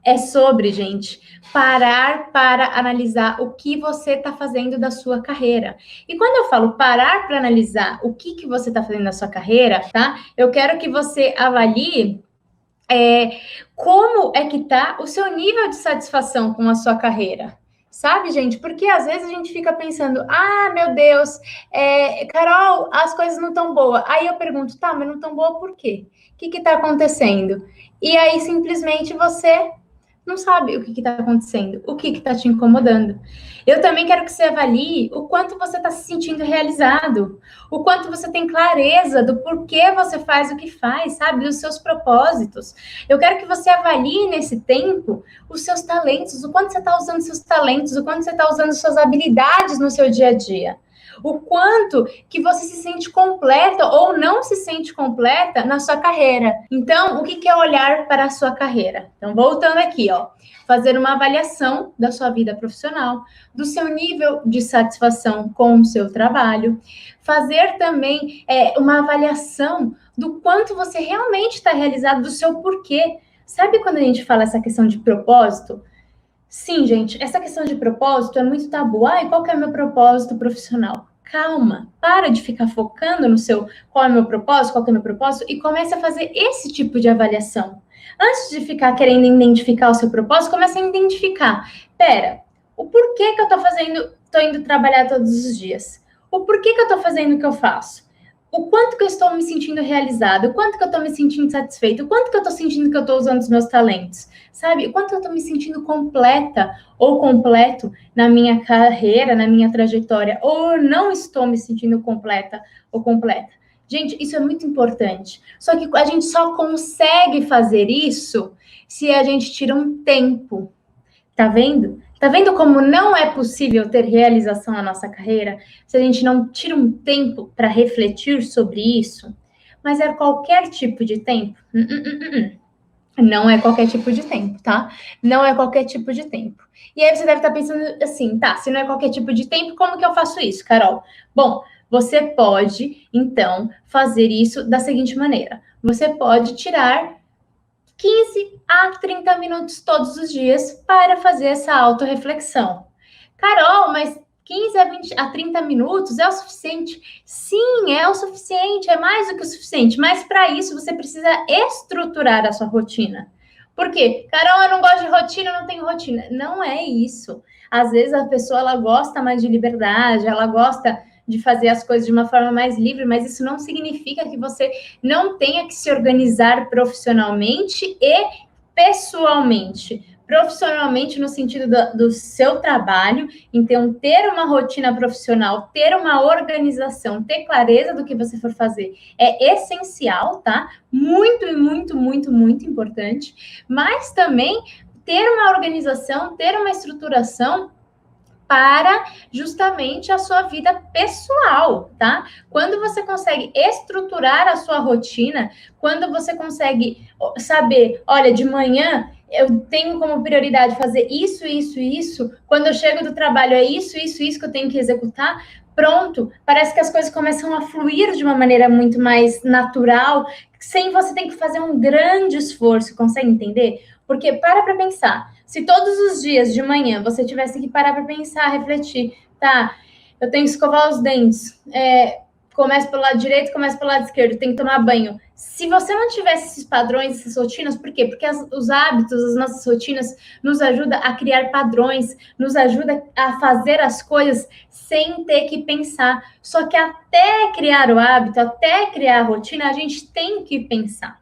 É sobre, gente, parar para analisar o que você está fazendo da sua carreira. E quando eu falo parar para analisar o que você está fazendo da sua carreira, tá? Eu quero que você avalie como é que tá o seu nível de satisfação com a sua carreira. Sabe, gente? Porque às vezes a gente fica pensando, ah, meu Deus, Carol, as coisas não estão boas. Aí eu pergunto, tá, mas não estão boas por quê? O que está acontecendo? E aí simplesmente você não sabe o que está acontecendo, o que está te incomodando. Eu também quero que você avalie o quanto você está se sentindo realizado, o quanto você tem clareza do porquê você faz o que faz, sabe? Dos seus propósitos. Eu quero que você avalie nesse tempo os seus talentos, o quanto você está usando seus talentos, o quanto você está usando suas habilidades no seu dia a dia. O quanto que você se sente completa ou não se sente completa na sua carreira. Então, o que é olhar para a sua carreira? Então, voltando aqui, ó, fazer uma avaliação da sua vida profissional, do seu nível de satisfação com o seu trabalho, fazer também uma avaliação do quanto você realmente está realizado, do seu porquê. Sabe quando a gente fala essa questão de propósito? Sim, gente, essa questão de propósito é muito tabu. Ai, qual que é o meu propósito profissional? Calma, para de ficar focando no seu qual é o meu propósito, qual que é o meu propósito, e comece a fazer esse tipo de avaliação. Antes de ficar querendo identificar o seu propósito, comece a identificar. Pera, o porquê que eu tô indo trabalhar todos os dias? O porquê que eu tô fazendo o que eu faço? O quanto que eu estou me sentindo realizado, o quanto que eu estou me sentindo satisfeito, o quanto que eu estou sentindo que eu estou usando os meus talentos, sabe? O quanto eu estou me sentindo completa ou completo na minha carreira, na minha trajetória, ou eu não estou me sentindo completa ou completa. Gente, isso é muito importante. Só que a gente só consegue fazer isso se a gente tira um tempo. Tá vendo? Tá vendo como não é possível ter realização na nossa carreira se a gente não tira um tempo para refletir sobre isso? Mas é qualquer tipo de tempo? Não é qualquer tipo de tempo, tá? Não é qualquer tipo de tempo. E aí você deve estar pensando assim, tá, se não é qualquer tipo de tempo, como que eu faço isso, Carol? Bom, você pode, então, fazer isso da seguinte maneira. Você pode tirar 15 a 30 minutos todos os dias para fazer essa autorreflexão. Carol, mas 15 a 20 a 30 minutos é o suficiente? Sim, é o suficiente, é mais do que o suficiente, mas para isso você precisa estruturar a sua rotina. Por quê? Carol, eu não gosto de rotina, eu não tenho rotina. Não é isso. Às vezes a pessoa ela gosta mais de liberdade, ela gosta de fazer as coisas de uma forma mais livre, mas isso não significa que você não tenha que se organizar profissionalmente e pessoalmente. Profissionalmente no sentido do seu trabalho, então ter uma rotina profissional, ter uma organização, ter clareza do que você for fazer é essencial, tá? Muito, muito, muito, muito importante, mas também ter uma organização, ter uma estruturação para justamente a sua vida pessoal, tá? Quando você consegue estruturar a sua rotina, quando você consegue saber, olha, de manhã eu tenho como prioridade fazer isso, isso, isso, quando eu chego do trabalho é isso, isso, isso que eu tenho que executar, pronto, parece que as coisas começam a fluir de uma maneira muito mais natural, sem você ter que fazer um grande esforço, consegue entender? Porque para pensar, se todos os dias de manhã você tivesse que parar para pensar, refletir, tá, eu tenho que escovar os dentes, começa pelo lado direito, começa pelo lado esquerdo, tem que tomar banho. Se você não tivesse esses padrões, essas rotinas, por quê? Porque os hábitos, as nossas rotinas nos ajudam a criar padrões, nos ajuda a fazer as coisas sem ter que pensar. Só que até criar o hábito, até criar a rotina, a gente tem que pensar.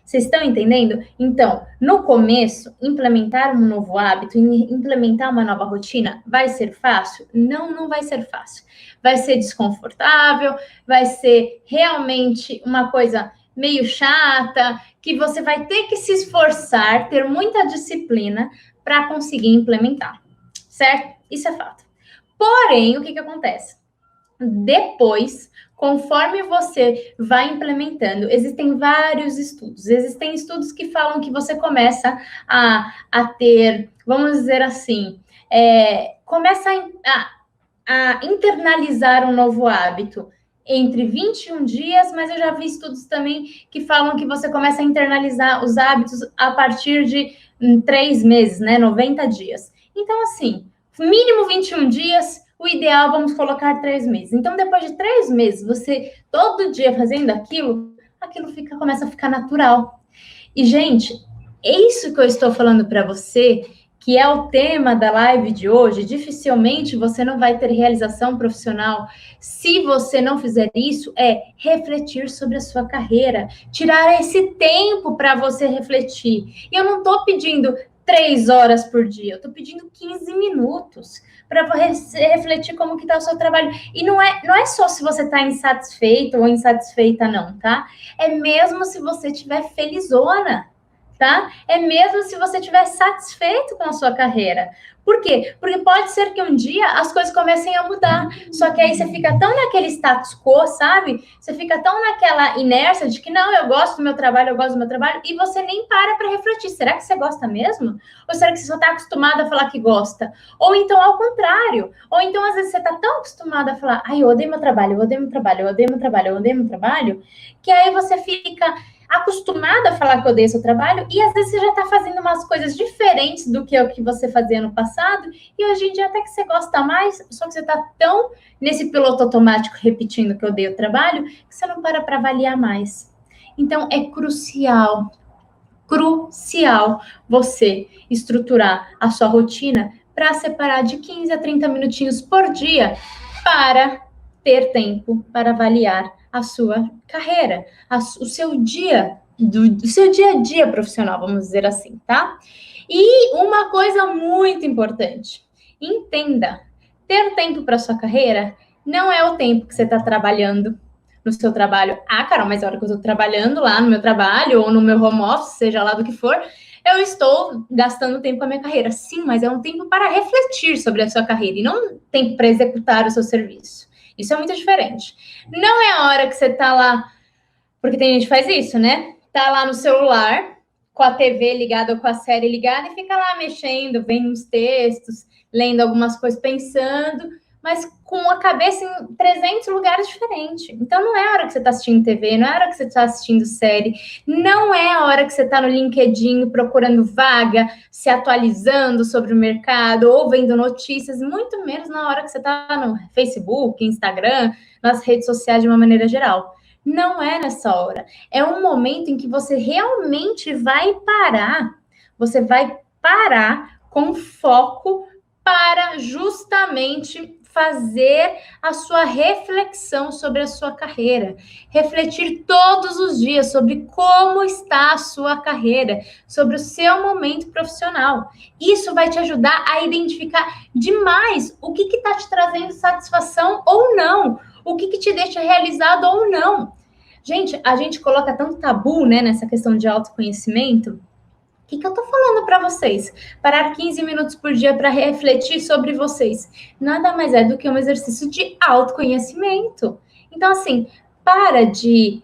Vocês estão entendendo? Então, no começo, implementar um novo hábito, implementar uma nova rotina, vai ser fácil? Não, não vai ser fácil. Vai ser desconfortável, vai ser realmente uma coisa meio chata, que você vai ter que se esforçar, ter muita disciplina para conseguir implementar, certo? Isso é fato. Porém, o que acontece? Depois, conforme você vai implementando, existem vários estudos. Existem estudos que falam que você começa a ter, vamos dizer assim, começa a internalizar um novo hábito entre 21 dias, mas eu já vi estudos também que falam que você começa a internalizar os hábitos a partir de em 3 meses, né? 90 dias. Então, assim, mínimo 21 dias, o ideal, vamos colocar 3 meses. Então, depois de 3 meses, você todo dia fazendo aquilo começa a ficar natural. E, gente, é isso que eu estou falando para você, que é o tema da live de hoje. Dificilmente você não vai ter realização profissional se você não fizer isso, é refletir sobre a sua carreira, tirar esse tempo para você refletir. E eu não estou pedindo 3 horas por dia, eu estou pedindo 15 minutos para refletir como que está o seu trabalho. E não é só se você está insatisfeito ou insatisfeita, não, tá? É mesmo se você estiver felizona, tá? É mesmo se você estiver satisfeito com a sua carreira. Por quê? Porque pode ser que um dia as coisas comecem a mudar, só que aí você fica tão naquele status quo, sabe? Você fica tão naquela inércia de que não, eu gosto do meu trabalho, eu gosto do meu trabalho, e você nem para refletir. Será que você gosta mesmo? Ou será que você só está acostumada a falar que gosta? Ou então ao contrário. Ou então às vezes você está tão acostumada a falar, ai, eu odeio meu trabalho, eu odeio meu trabalho, eu odeio meu trabalho, eu odeio meu trabalho, que aí você fica acostumada a falar que odeia seu trabalho e às vezes você já está fazendo umas coisas diferentes do que o que você fazia no passado e hoje em dia até que você gosta mais, só que você está tão nesse piloto automático repetindo que odeia o trabalho que você não para avaliar mais. Então é crucial você estruturar a sua rotina para separar de 15 a 30 minutinhos por dia para ter tempo para avaliar a sua carreira, o seu dia, do seu dia a dia profissional, vamos dizer assim, tá? E uma coisa muito importante, entenda, ter tempo para sua carreira não é o tempo que você está trabalhando no seu trabalho. Ah, Carol, mas a hora que eu estou trabalhando lá no meu trabalho ou no meu home office, seja lá do que for, eu estou gastando tempo com a minha carreira. Sim, mas é um tempo para refletir sobre a sua carreira e não tempo para executar o seu serviço. Isso é muito diferente. Não é a hora que você tá lá, porque tem gente que faz isso, né? Tá lá no celular, com a TV ligada ou com a série ligada e fica lá mexendo, vendo uns textos, lendo algumas coisas, pensando, mas com a cabeça em 300 lugares diferentes. Então, não é a hora que você está assistindo TV, não é a hora que você está assistindo série, não é a hora que você está no LinkedIn procurando vaga, se atualizando sobre o mercado ou vendo notícias, muito menos na hora que você está no Facebook, Instagram, nas redes sociais de uma maneira geral. Não é nessa hora. É um momento em que você realmente vai parar. Você vai parar com foco para justamente fazer a sua reflexão sobre a sua carreira, refletir todos os dias sobre como está a sua carreira, sobre o seu momento profissional. Isso vai te ajudar a identificar demais o que está te trazendo satisfação ou não, o que te deixa realizado ou não. Gente, a gente coloca tanto tabu, né, nessa questão de autoconhecimento. O que eu tô falando para vocês? Parar 15 minutos por dia para refletir sobre vocês. Nada mais é do que um exercício de autoconhecimento. Então, assim, para de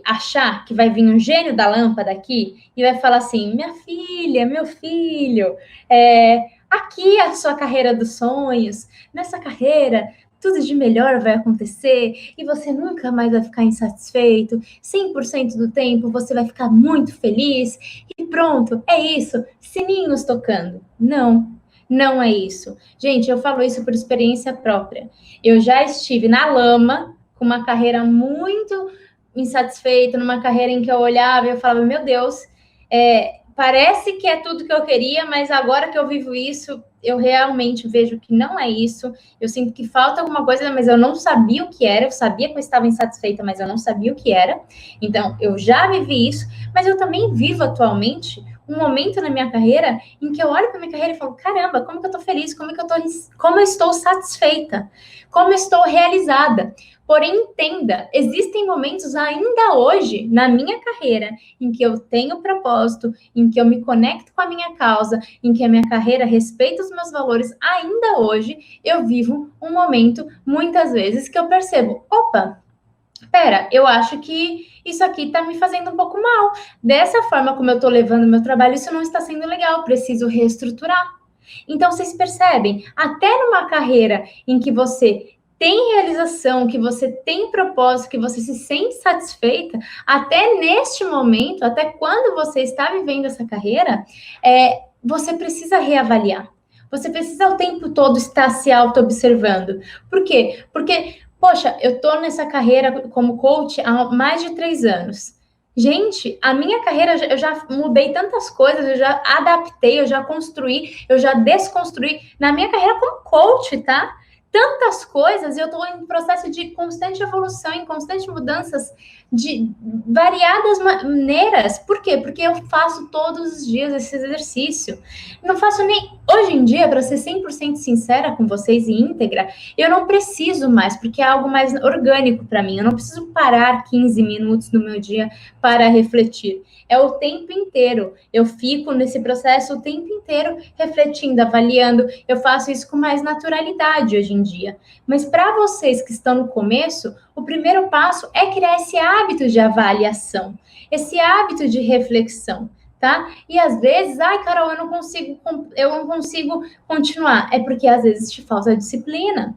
achar que vai vir um gênio da lâmpada aqui e vai falar assim, minha filha, meu filho, aqui é a sua carreira dos sonhos. Nessa carreira, tudo de melhor vai acontecer e você nunca mais vai ficar insatisfeito. 100% do tempo você vai ficar muito feliz e pronto, é isso. Sininhos tocando. Não, não é isso. Gente, eu falo isso por experiência própria. Eu já estive na lama com uma carreira muito insatisfeita, numa carreira em que eu olhava e eu falava, meu Deus, parece que é tudo que eu queria, mas agora que eu vivo isso, eu realmente vejo que não é isso. Eu sinto que falta alguma coisa, mas eu não sabia o que era. Eu sabia que eu estava insatisfeita, mas eu não sabia o que era. Então, eu já vivi isso, mas eu também vivo atualmente um momento na minha carreira em que eu olho para minha carreira e falo, caramba, como que eu tô feliz? Como eu estou satisfeita? Como eu estou realizada? Porém, entenda, existem momentos ainda hoje na minha carreira em que eu tenho propósito, em que eu me conecto com a minha causa, em que a minha carreira respeita os meus valores. Ainda hoje eu vivo um momento, muitas vezes, que eu percebo, opa, pera, eu acho que isso aqui tá me fazendo um pouco mal. Dessa forma como eu tô levando meu trabalho, isso não está sendo legal, preciso reestruturar. Então, vocês percebem, até numa carreira em que você tem realização, que você tem propósito, que você se sente satisfeita, até neste momento, até quando você está vivendo essa carreira, você precisa reavaliar. Você precisa o tempo todo estar se auto-observando. Por quê? Porque, poxa, eu estou nessa carreira como coach há mais de 3 anos. Gente, a minha carreira, eu já mudei tantas coisas, eu já adaptei, eu já construí, eu já desconstruí. Na minha carreira como coach, tá? Tantas coisas, eu estou em processo de constante evolução, em constante mudanças de variadas maneiras. Por quê? Porque eu faço todos os dias esse exercício. Não faço nem... Hoje em dia, para ser 100% sincera com vocês e íntegra, eu não preciso mais, porque é algo mais orgânico para mim. Eu não preciso parar 15 minutos no meu dia para refletir. É o tempo inteiro. Eu fico nesse processo o tempo inteiro refletindo, avaliando. Eu faço isso com mais naturalidade hoje em dia. Mas para vocês que estão no começo, o primeiro passo é criar esse hábito de avaliação, esse hábito de reflexão, tá? E às vezes, ai, Carol, eu não consigo continuar. É porque às vezes te falta disciplina.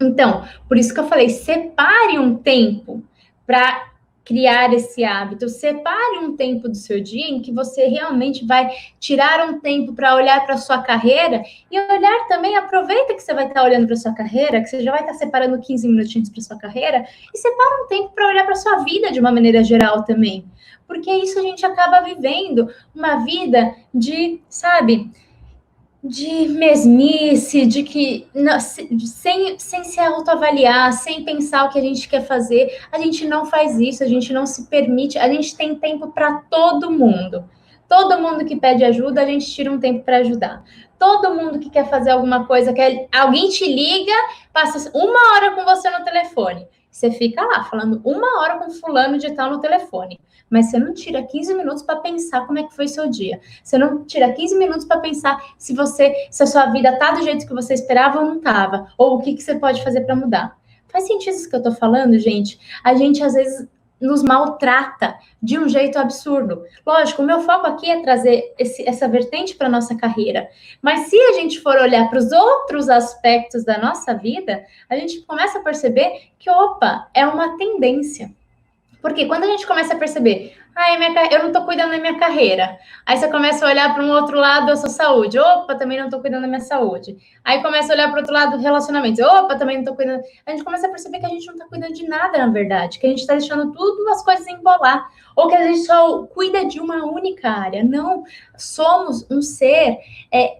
Então, por isso que eu falei, separe um tempo para criar esse hábito, separe um tempo do seu dia em que você realmente vai tirar um tempo para olhar para a sua carreira e olhar também, aproveita que você vai estar olhando para a sua carreira, que você já vai estar separando 15 minutinhos para a sua carreira, e separa um tempo para olhar para a sua vida de uma maneira geral também. Porque isso a gente acaba vivendo uma vida de, sabe, de mesmice, de que não, sem se autoavaliar, sem pensar o que a gente quer fazer, a gente não faz isso, a gente não se permite, a gente tem tempo para todo mundo. Todo mundo que pede ajuda, a gente tira um tempo para ajudar. Todo mundo que quer fazer alguma coisa, alguém te liga, passa 1 hora com você no telefone. Você fica lá falando 1 hora com fulano de tal no telefone. Mas você não tira 15 minutos para pensar como é que foi seu dia. Você não tira 15 minutos para pensar se a sua vida tá do jeito que você esperava ou não tava. Ou o que você pode fazer para mudar. Faz sentido isso que eu tô falando, gente? A gente, às vezes, nos maltrata de um jeito absurdo. Lógico, o meu foco aqui é trazer essa vertente para nossa carreira. Mas se a gente for olhar para os outros aspectos da nossa vida, a gente começa a perceber que, opa, é uma tendência. Porque quando a gente começa a perceber, eu não estou cuidando da minha carreira. Aí você começa a olhar para um outro lado da sua saúde. Opa, também não estou cuidando da minha saúde. Aí começa a olhar para o outro lado do relacionamento. Opa, também não estou cuidando. A gente começa a perceber que a gente não está cuidando de nada, na verdade. Que a gente está deixando tudo as coisas embolar. Ou que a gente só cuida de uma única área. Não, somos um ser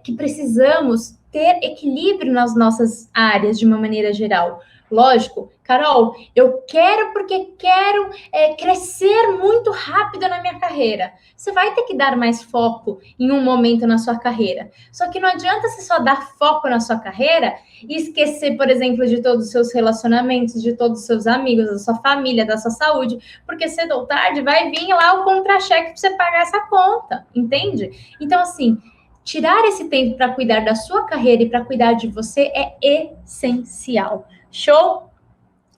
que precisamos ter equilíbrio nas nossas áreas de uma maneira geral. Lógico, Carol, eu quero porque quero crescer muito rápido na minha carreira. Você vai ter que dar mais foco em um momento na sua carreira. Só que não adianta você só dar foco na sua carreira e esquecer, por exemplo, de todos os seus relacionamentos, de todos os seus amigos, da sua família, da sua saúde, porque cedo ou tarde vai vir lá o contra-cheque para você pagar essa conta, entende? Então, assim, tirar esse tempo para cuidar da sua carreira e para cuidar de você é essencial. Show?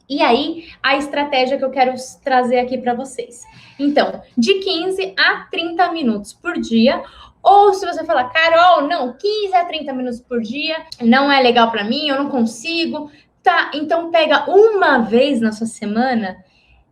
E aí, a estratégia que eu quero trazer aqui para vocês. Então, de 15 a 30 minutos por dia, ou se você falar, Carol, não, 15 a 30 minutos por dia não é legal para mim, eu não consigo. Tá, então pega uma vez na sua semana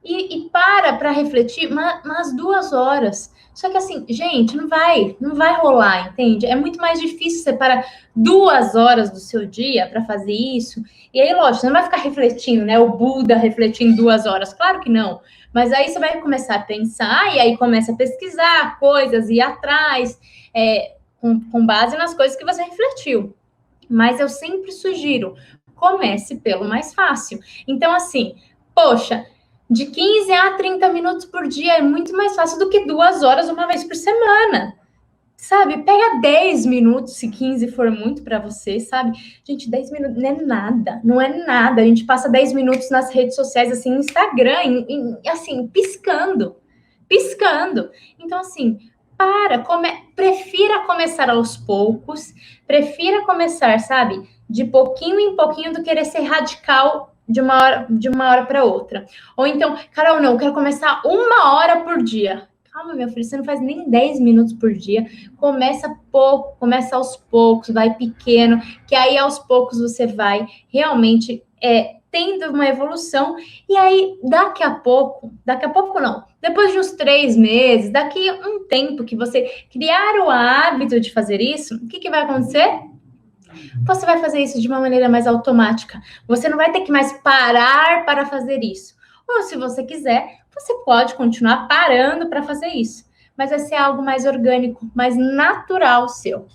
e para refletir umas 2 horas. Só que assim, gente, não vai rolar, entende? É muito mais difícil separar 2 horas do seu dia para fazer isso. E aí, lógico, você não vai ficar refletindo, né? O Buda refletindo 2 horas. Claro que não. Mas aí você vai começar a pensar e aí começa a pesquisar coisas, ir atrás, com base nas coisas que você refletiu. Mas eu sempre sugiro, comece pelo mais fácil. Então, assim, poxa, de 15 a 30 minutos por dia é muito mais fácil do que 2 horas uma vez por semana. Sabe? Pega 10 minutos, se 15 for muito para você, sabe? Gente, 10 minutos não é nada, não é nada. A gente passa 10 minutos nas redes sociais, assim, no Instagram, assim, piscando. Então, assim, prefira começar aos poucos, prefira começar, sabe? De pouquinho em pouquinho do que querer ser radical de uma hora para outra. Ou então, Carol, não, eu quero começar 1 hora por dia. Calma, meu filho, você não faz nem 10 minutos por dia. Começa pouco, começa aos poucos, vai pequeno, que aí aos poucos você vai realmente tendo uma evolução, e aí daqui a pouco não, depois de uns 3 meses, daqui a um tempo que você criar o hábito de fazer isso, o que vai acontecer? Você vai fazer isso de uma maneira mais automática. Você não vai ter que mais parar para fazer isso. Ou se você quiser, você pode continuar parando para fazer isso. Mas vai ser algo mais orgânico, mais natural seu.